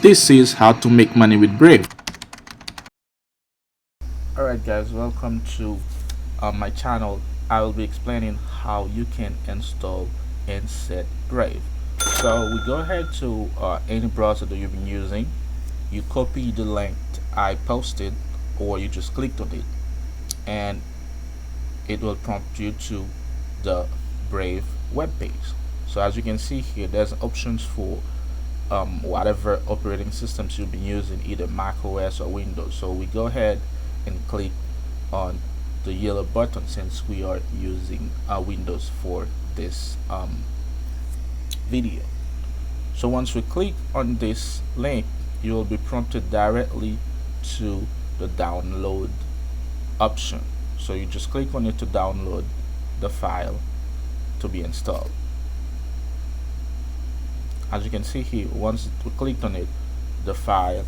This is how to make money with Brave. Alright guys, welcome to my channel. I will be explaining how you can install and set Brave. So we go ahead to any browser that you've been using, you copy the link I posted or you just clicked on it and it will prompt you to the Brave web page. So as you can see here, there's options for whatever operating systems you'll be using, either Mac OS or Windows. So we go ahead and click on the yellow button since we are using Windows for this video. So once we click on this link, you will be prompted directly to the download option. So you just click on it to download the file to be installed. As you can see here, once we clicked on it, the file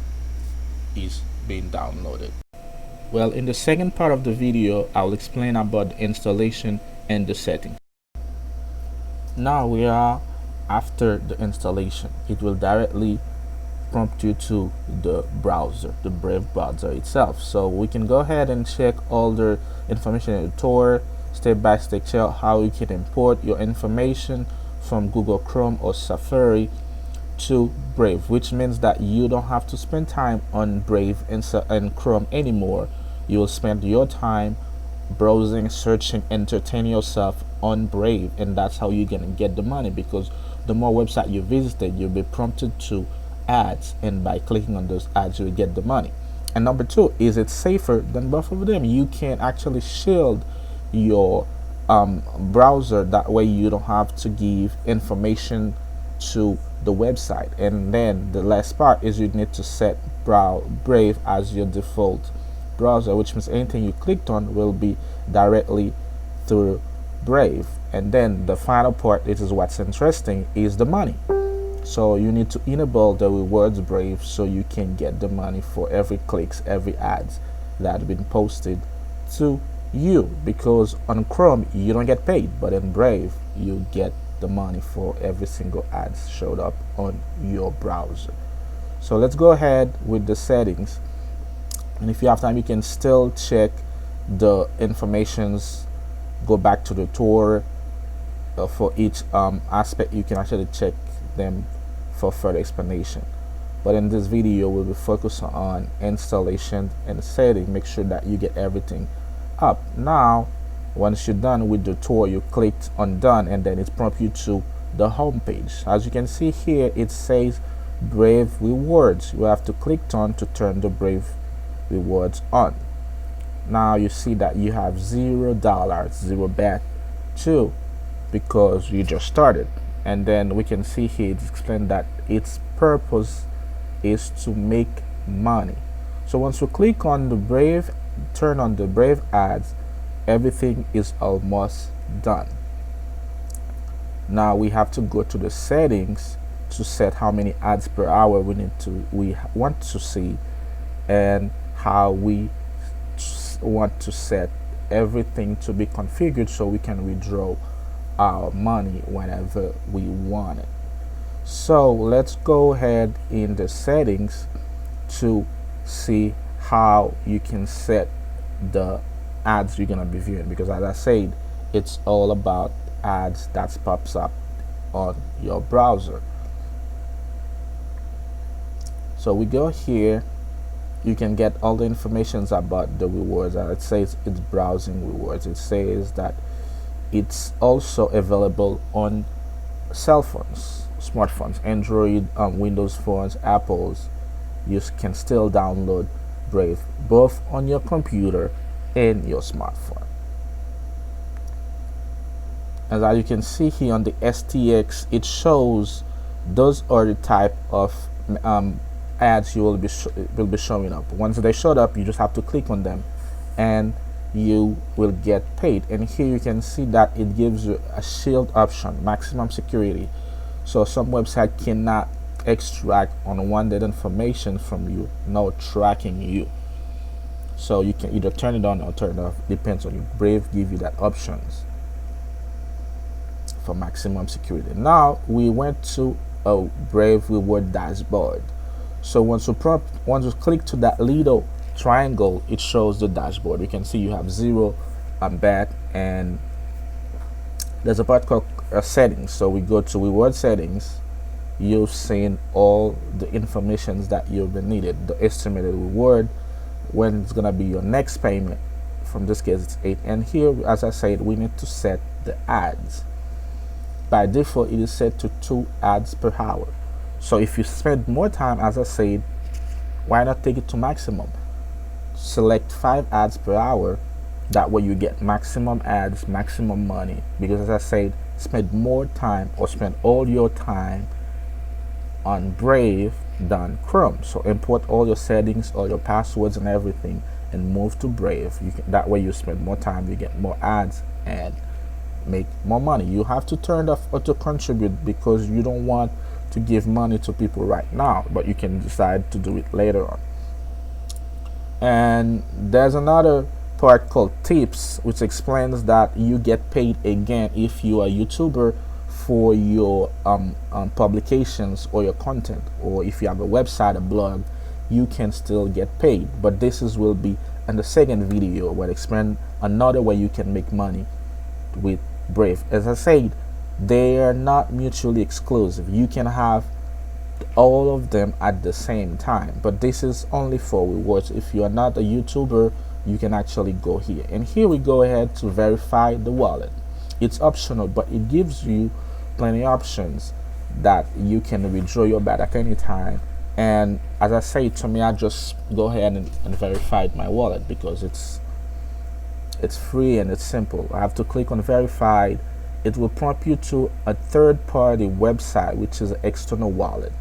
is being downloaded. Well, in the second part of the video, I'll explain about the installation and the settings. Now we are after the installation. It will directly prompt you to the browser, the Brave browser itself. So we can go ahead and check all the information in the tour, step by step check how you can import your information from Google Chrome or Safari to Brave, which means that you don't have to spend time on Brave and Chrome anymore. You will spend your time browsing, searching, entertaining yourself on Brave, and that's how you're gonna get the money, because the more website you visited, you'll be prompted to ads, and by clicking on those ads you'll get the money. And number two, is it safer than both of them? You can actually shield your browser, that way you don't have to give information to the website. And then the last part is you need to set Brave as your default browser, which means anything you clicked on will be directly through Brave. And then the final part, this is what's interesting, is the money. So you need to enable the rewards Brave so you can get the money for every clicks, every ads that have been posted to you, because on Chrome you don't get paid, but in Brave you get the money for every single ad showed up on your browser. So let's go ahead with the settings, and if you have time you can still check the informations, go back to the tour for each aspect. You can actually check them for further explanation, but in this video we'll be focused on installation and setting. Make sure that you get everything up. Now once you're done with the tour, you clicked on done, and then it prompts you to the home page. As you can see here, it says Brave rewards. You have to click on to turn the Brave rewards on. Now you see that you have $0, 0 baht too, because you just started. And then we can see here it's explained that its purpose is to make money. So once we click on the Brave, turn on the Brave ads, everything is almost done. Now we have to go to the settings to set how many ads per hour we want to see, and how we want to set everything to be configured so we can withdraw our money whenever we want it. So let's go ahead in the settings to see how you can set the ads you're gonna be viewing, because as I said, it's all about ads that pops up on your browser. So we go here, you can get all the informations about the rewards. It says it's browsing rewards. It says that it's also available on cell phones, smartphones, Android, Windows phones, Apples. You can still download Brave both on your computer and your smartphone. As you can see here on the STX, it shows those are the type of ads you will be showing up. Once they showed up, you just have to click on them and you will get paid. And here you can see that it gives you a shield option, maximum security, so some website cannot extract unwanted information from you, no tracking you. So you can either turn it on or turn it off, depends on you. Brave give you that options for maximum security. Now we went to a Brave reward dashboard. So once you click to that little triangle, it shows the dashboard. You can see you have zero back, and there's a part called settings. So we go to reward settings. You've seen all the informations that you've been needed, the estimated reward, when it's gonna be your next payment. From this case, it's 8. And here, as I said, we need to set the ads. By default, it is set to 2 ads per hour. So if you spend more time, as I said, why not take it to maximum? Select 5 ads per hour. That way you get maximum ads, maximum money. Because as I said, spend more time or spend all your time on Brave than Chrome. So import all your settings, all your passwords and everything, and move to Brave. That way you spend more time, you get more ads and make more money. You have to turn off auto contribute because you don't want to give money to people right now, but you can decide to do it later on. And there's another part called tips, which explains that you get paid again if you are a YouTuber for your publications or your content, or if you have a website, a blog, you can still get paid. But this will be in the second video where I explain another way you can make money with Brave. As I said, they are not mutually exclusive. You can have all of them at the same time, but this is only for rewards. If you are not a YouTuber, you can actually go here, and here we go ahead to verify the wallet. It's optional, but it gives you plenty of options that you can withdraw your bet at any time. And as I say, to me, I just go ahead and verify my wallet because it's free and it's simple. I have to click on verified. It will prompt you to a third-party website, which is an external wallet,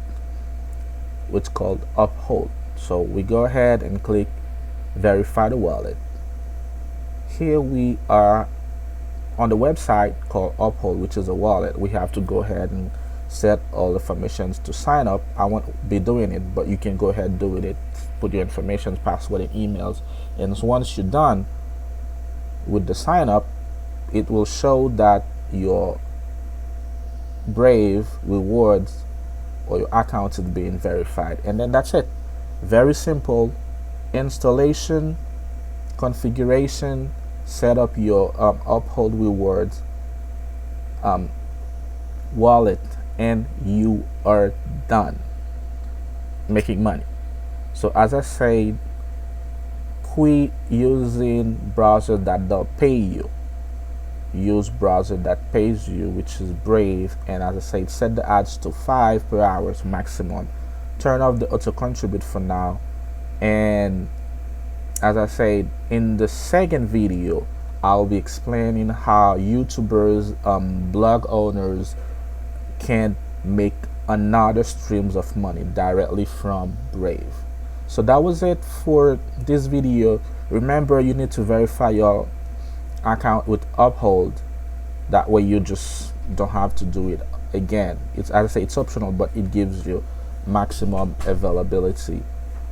which is called Uphold. So we go ahead and click verify the wallet. Here we are on the website called Uphold, which is a wallet. We have to go ahead and set all the information to sign up. I won't be doing it, but you can go ahead and do it. Put your information, password, and emails, and once you're done with the sign up, it will show that your Brave rewards or your account is being verified, and then that's it. Very simple. Installation, configuration, set up your Uphold rewards wallet, and you are done making money. So as I said, quit using browser that don't pay you. Use browser that pays you, which is Brave. And as I said, set the ads to 5 per hour maximum. Turn off the auto contribute for now. And as I said, in the second video, I'll be explaining how YouTubers, blog owners can make another streams of money directly from Brave. So that was it for this video. Remember, you need to verify your account with Uphold. That way you just don't have to do it again. It's, as I say, it's optional, but it gives you maximum availability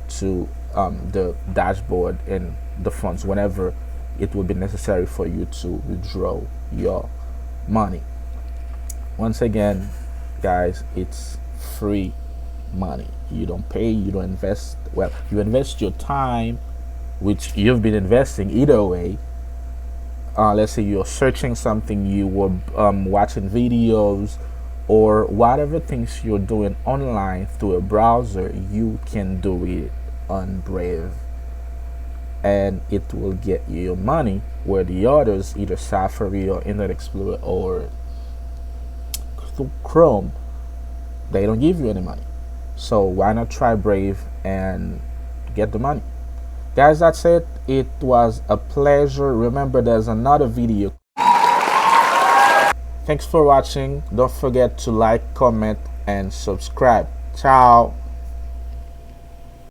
to the dashboard and the funds whenever it will be necessary for you to withdraw your money. Once again, guys, it's free money. You don't pay, you don't invest. Well, you invest your time, which you've been investing either way. Let's say you're searching something, you were watching videos, or whatever things you're doing online through a browser, you can do it on Brave, and it will get you your money, where the others, either Safari or Internet Explorer or Chrome, they don't give you any money. So why not try Brave and get the money? Guys, that's it. It was a pleasure. Remember, there's another video. Thanks for watching. Don't forget to like, comment, and subscribe. Ciao.